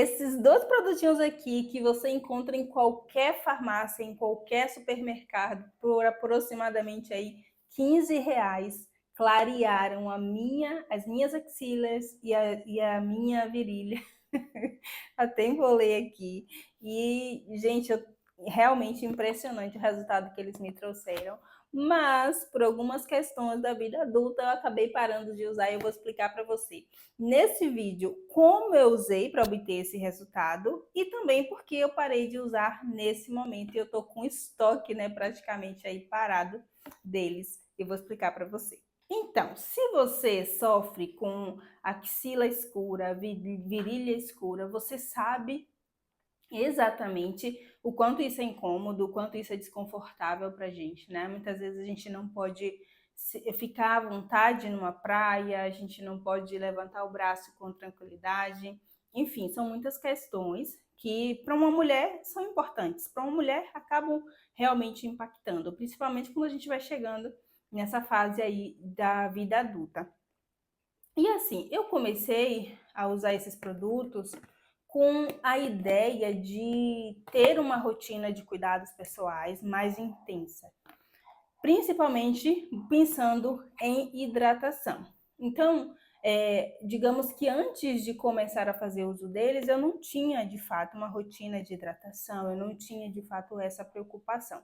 Esses dois produtinhos aqui que você encontra em qualquer farmácia, em qualquer supermercado, por aproximadamente aí R$ 15, clarearam as minhas axilas e a minha virilha. Até embolei aqui. E, gente, realmente impressionante o resultado que eles me trouxeram. Mas, por algumas questões da vida adulta, eu acabei parando de usar e eu vou explicar para você nesse vídeo como eu usei para obter esse resultado e também porque eu parei de usar nesse momento e eu tô com estoque, né, praticamente aí parado deles. Eu vou explicar para você. Então, se você sofre com axila escura, virilha escura, você sabe exatamente o quanto isso é incômodo, o quanto isso é desconfortável pra gente, né? Muitas vezes a gente não pode ficar à vontade numa praia, a gente não pode levantar o braço com tranquilidade. Enfim, são muitas questões que para uma mulher são importantes, para uma mulher acabam realmente impactando, principalmente quando a gente vai chegando nessa fase aí da vida adulta. E assim, eu comecei a usar esses produtos com a ideia de ter uma rotina de cuidados pessoais mais intensa, principalmente pensando em hidratação. Então, digamos que antes de começar a fazer uso deles, eu não tinha de fato uma rotina de hidratação, eu não tinha de fato essa preocupação.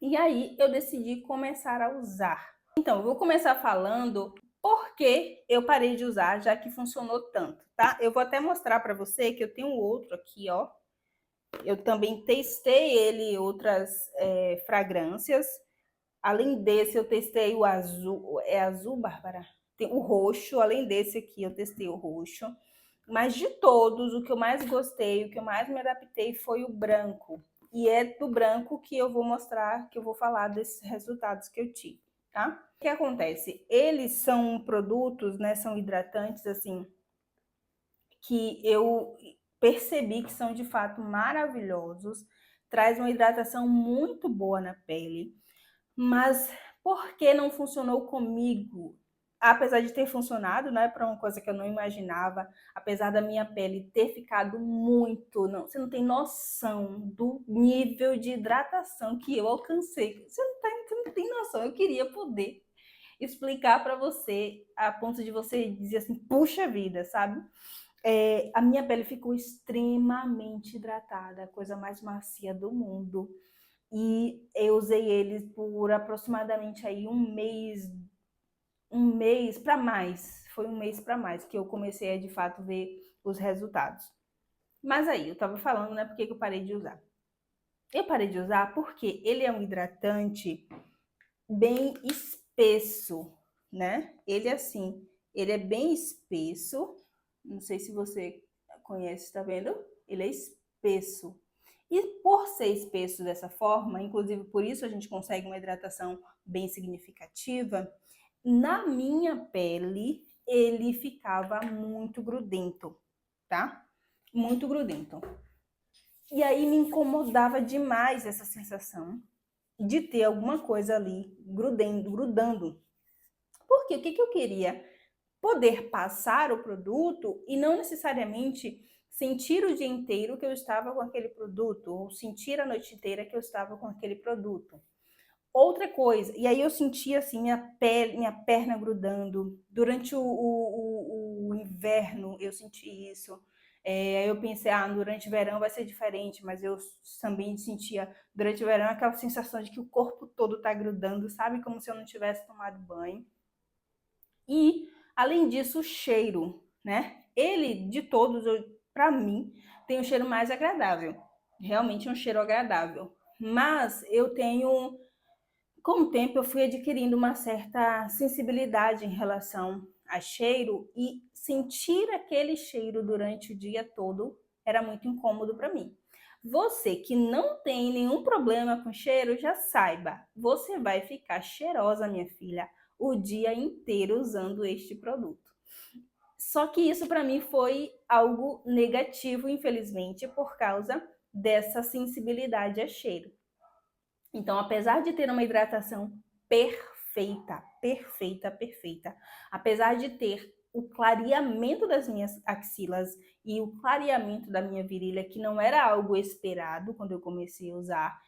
E aí eu decidi começar a usar. Então, eu vou começar falando por que eu parei de usar, já que funcionou tanto, tá? Eu vou até mostrar para você que eu tenho outro aqui, ó. Eu também testei ele outras fragrâncias. Além desse, eu testei o azul. É azul, Bárbara? Tem o roxo. Além desse aqui, eu testei o roxo. Mas de todos, o que eu mais gostei, o que eu mais me adaptei foi o branco. E é do branco que eu vou mostrar, que eu vou falar desses resultados que eu tive, tá? O que acontece? Eles são produtos, né, são hidratantes, assim, que eu percebi que são de fato maravilhosos, traz uma hidratação muito boa na pele, mas por que não funcionou comigo? Apesar de ter funcionado, né, para uma coisa que eu não imaginava, apesar da minha pele ter ficado muito, não, você não tem noção do nível de hidratação que eu alcancei. Você não tem noção. Eu queria poder explicar para você a ponto de você dizer assim, puxa vida, sabe? A minha pele ficou extremamente hidratada, a coisa mais macia do mundo. E eu usei eles por aproximadamente aí um mês para mais. Foi um mês para mais que eu comecei a de fato ver os resultados. Mas aí, eu tava falando, né, por que eu parei de usar? Eu parei de usar porque ele é um hidratante bem espesso, né? Ele assim, ele é bem espesso. Não sei se você conhece, tá vendo? Ele é espesso. E por ser espesso dessa forma, inclusive por isso a gente consegue uma hidratação bem significativa, na minha pele ele ficava muito grudento, tá? Muito grudento. E aí me incomodava demais essa sensação de ter alguma coisa ali grudando. Porque o que eu queria? Poder passar o produto e não necessariamente sentir o dia inteiro que eu estava com aquele produto, ou sentir a noite inteira que eu estava com aquele produto. Outra coisa, e aí eu sentia assim minha perna grudando. Durante o inverno eu senti isso. Eu pensei, durante o verão vai ser diferente, mas eu também sentia durante o verão aquela sensação de que o corpo todo tá grudando, sabe? Como se eu não tivesse tomado banho. E, além disso, o cheiro, né? Ele, de todos, para mim, tem um cheiro mais agradável. Realmente um cheiro agradável. Mas eu tenho, com o tempo, eu fui adquirindo uma certa sensibilidade em relação a cheiro e sentir aquele cheiro durante o dia todo era muito incômodo para mim. Você que não tem nenhum problema com cheiro, já saiba, você vai ficar cheirosa, minha filha, o dia inteiro usando este produto. Só que isso para mim foi algo negativo, infelizmente, por causa dessa sensibilidade a cheiro. Então, apesar de ter uma hidratação perfeita, perfeita, perfeita, apesar de ter o clareamento das minhas axilas e o clareamento da minha virilha, que não era algo esperado quando eu comecei a usar,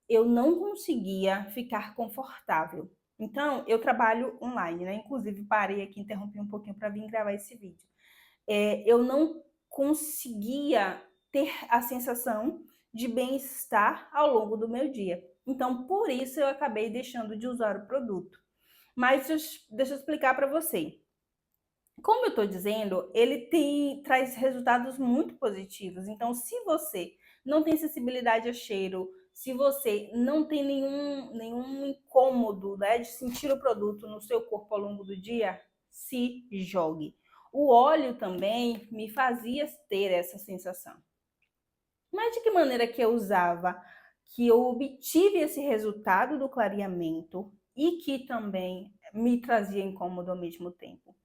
eu não conseguia ficar confortável. Então, eu trabalho online, né? Inclusive, parei aqui, interrompi um pouquinho para vir gravar esse vídeo. Eu não conseguia ter a sensação de bem-estar ao longo do meu dia. Então, por isso, eu acabei deixando de usar o produto. Mas deixa eu explicar para você. Como eu estou dizendo, ele traz resultados muito positivos. Então, se você não tem sensibilidade a cheiro, se você não tem nenhum incômodo, né, de sentir o produto no seu corpo ao longo do dia, se jogue. O óleo também me fazia ter essa sensação. Mas de que maneira que eu usava, que eu obtive esse resultado do clareamento e que também me trazia incômodo ao mesmo tempo?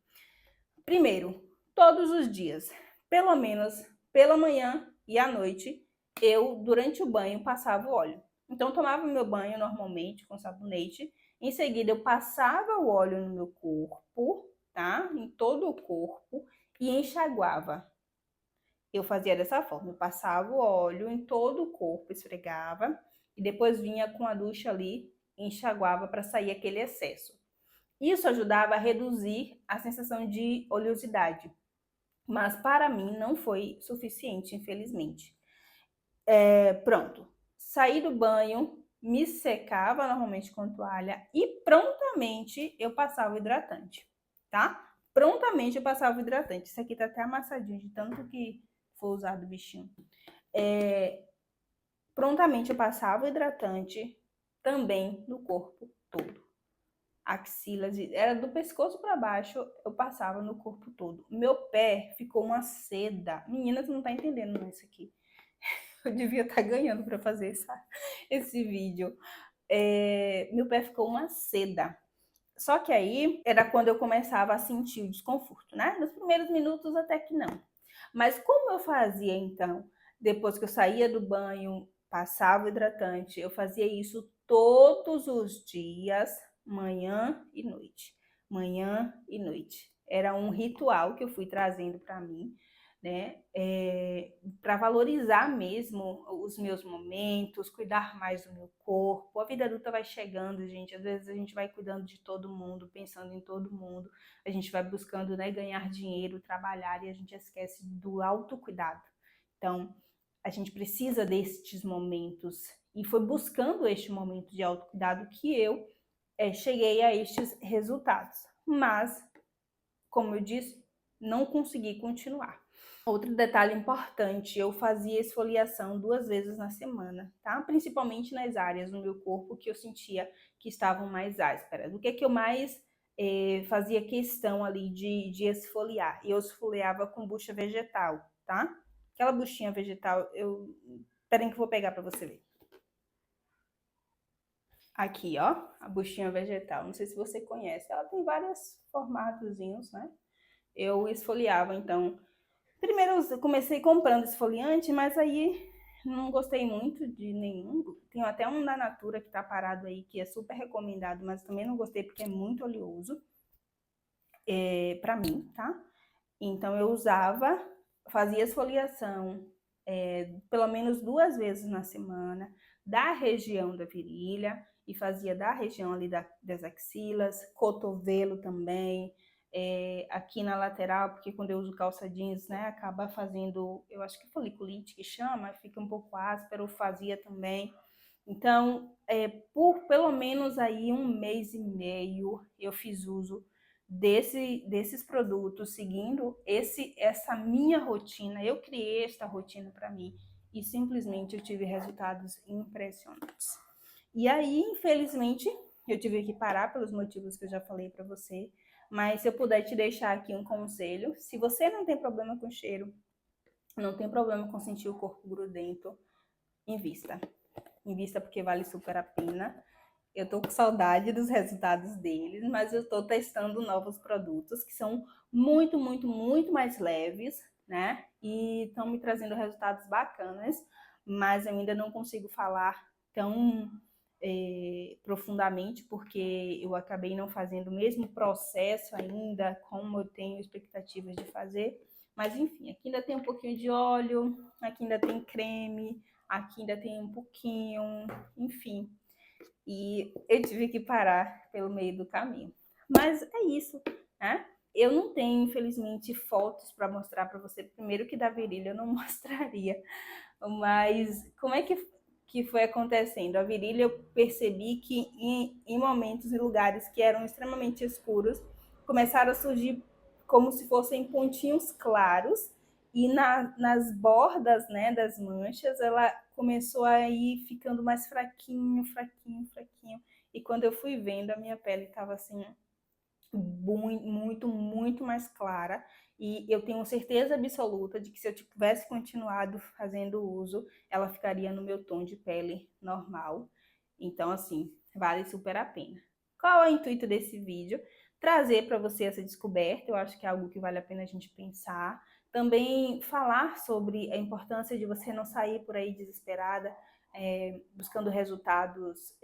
Primeiro, todos os dias, pelo menos pela manhã e à noite, eu, durante o banho, passava o óleo. Então, eu tomava meu banho normalmente com sabonete, em seguida eu passava o óleo no meu corpo, tá? Em todo o corpo e enxaguava. Eu fazia dessa forma, eu passava o óleo em todo o corpo, esfregava e depois vinha com a ducha ali, enxaguava para sair aquele excesso. Isso ajudava a reduzir a sensação de oleosidade, mas para mim não foi suficiente, infelizmente. Pronto, saí do banho, me secava normalmente com toalha e prontamente eu passava o hidratante, tá? Prontamente eu passava o hidratante. Isso aqui tá até amassadinho de tanto que foi usado o bichinho. Prontamente eu passava o hidratante também no corpo todo. Axilas, era do pescoço para baixo, eu passava no corpo todo. Meu pé ficou uma seda. Menina, tu não tá entendendo isso aqui. Eu devia estar ganhando para fazer esse vídeo. Meu pé ficou uma seda. Só que aí era quando eu começava a sentir o desconforto, né? Nos primeiros minutos até que não. Mas como eu fazia então? Depois que eu saía do banho, passava o hidratante, eu fazia isso todos os dias, manhã e noite. Manhã e noite. Era um ritual que eu fui trazendo para mim, né? Para valorizar mesmo os meus momentos, cuidar mais do meu corpo. A vida adulta vai chegando, gente. Às vezes a gente vai cuidando de todo mundo, pensando em todo mundo. A gente vai buscando, né, ganhar dinheiro, trabalhar e a gente esquece do autocuidado. Então, a gente precisa destes momentos. E foi buscando este momento de autocuidado que eu cheguei a estes resultados. Mas, como eu disse, não consegui continuar. Outro detalhe importante, eu fazia esfoliação 2 vezes na semana, tá? Principalmente nas áreas do meu corpo que eu sentia que estavam mais ásperas. O que é que eu mais fazia questão ali de esfoliar? Eu esfoliava com bucha vegetal, tá? Aquela buchinha vegetal, Esperem que eu vou pegar para você ver. Aqui, ó, a buchinha vegetal. Não sei se você conhece. Ela tem vários formatozinhos, né? Eu esfoliava, então. Primeiro eu comecei comprando esfoliante, mas aí não gostei muito de nenhum. Tem até um da Natura que tá parado aí, que é super recomendado, mas também não gostei porque é muito oleoso pra mim, tá? Então eu usava, fazia esfoliação pelo menos 2 vezes na semana, da região da virilha, e fazia da região ali das axilas, cotovelo também, aqui na lateral, porque quando eu uso calça jeans, né, acaba fazendo, eu acho que foliculite que chama, fica um pouco áspero, eu fazia também. Então, por pelo menos aí 1 mês e meio, eu fiz uso desses produtos, seguindo essa minha rotina. Eu criei esta rotina para mim e simplesmente eu tive resultados impressionantes. E aí, infelizmente, eu tive que parar pelos motivos que eu já falei para você. Mas se eu puder te deixar aqui um conselho, se você não tem problema com cheiro, não tem problema com sentir o corpo grudento, invista. Invista porque vale super a pena. Eu tô com saudade dos resultados deles, mas eu tô testando novos produtos que são muito, muito, muito mais leves, né? E estão me trazendo resultados bacanas, mas eu ainda não consigo falar tão profundamente, porque eu acabei não fazendo o mesmo processo ainda, como eu tenho expectativas de fazer. Mas enfim, aqui ainda tem um pouquinho de óleo, aqui ainda tem creme, aqui ainda tem um pouquinho, enfim. E eu tive que parar pelo meio do caminho. Mas é isso, né? Eu não tenho, infelizmente, fotos para mostrar para você. Primeiro que da virilha eu não mostraria. Mas como é que foi acontecendo? A virilha eu percebi que em momentos e lugares que eram extremamente escuros, começaram a surgir como se fossem pontinhos claros, e nas bordas, né, das manchas, ela começou a ir ficando mais fraquinho, fraquinho, fraquinho. E quando eu fui vendo, a minha pele estava assim, muito mais clara. E eu tenho certeza absoluta de que se eu tivesse continuado fazendo uso, ela ficaria no meu tom de pele normal. Então, assim, vale super a pena. Qual é o intuito desse vídeo? Trazer para você essa descoberta, eu acho que é algo que vale a pena a gente pensar. Também falar sobre a importância de você não sair por aí desesperada, buscando resultados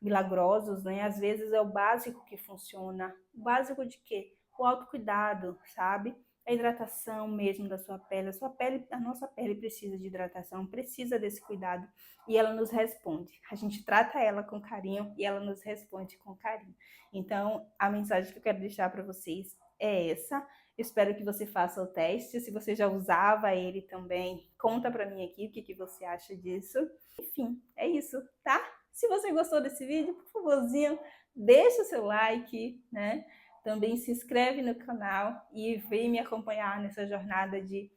milagrosos, né? Às vezes é o básico que funciona. O básico de quê? O autocuidado, sabe? A hidratação mesmo da sua pele. A sua pele, a nossa pele precisa de hidratação, precisa desse cuidado, e ela nos responde. A gente trata ela com carinho e ela nos responde com carinho. Então, a mensagem que eu quero deixar para vocês é essa. Espero que você faça o teste. Se você já usava ele também, conta para mim aqui o que você acha disso. Enfim, é isso, tá? Se você gostou desse vídeo, por favorzinho, deixa o seu like, né? Também se inscreve no canal e vem me acompanhar nessa jornada de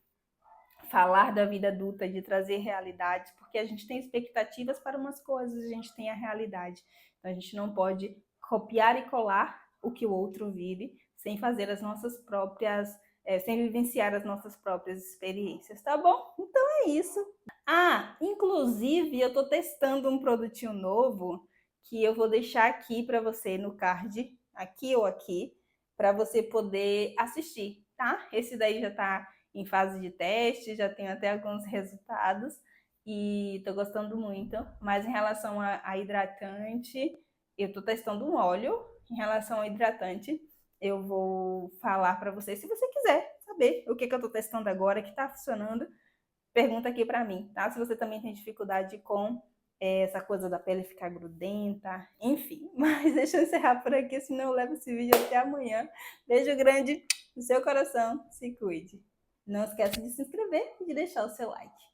falar da vida adulta, de trazer realidade, porque a gente tem expectativas para umas coisas, a gente tem a realidade. Então a gente não pode copiar e colar o que o outro vive sem fazer as nossas próprias, sem vivenciar as nossas próprias experiências, tá bom? Então é isso. Ah, inclusive eu estou testando um produtinho novo que eu vou deixar aqui para você no card, aqui ou aqui, para você poder assistir, tá? Esse daí já está em fase de teste, já tenho até alguns resultados e estou gostando muito. Mas em relação a hidratante, eu estou testando um óleo. Em relação ao hidratante, eu vou falar para você, se você quiser saber o que eu estou testando agora, que está funcionando, pergunta aqui para mim, tá? Se você também tem dificuldade com essa coisa da pele ficar grudenta, enfim. Mas deixa eu encerrar por aqui, senão eu levo esse vídeo até amanhã. Beijo grande no seu coração, se cuide. Não esqueça de se inscrever e de deixar o seu like.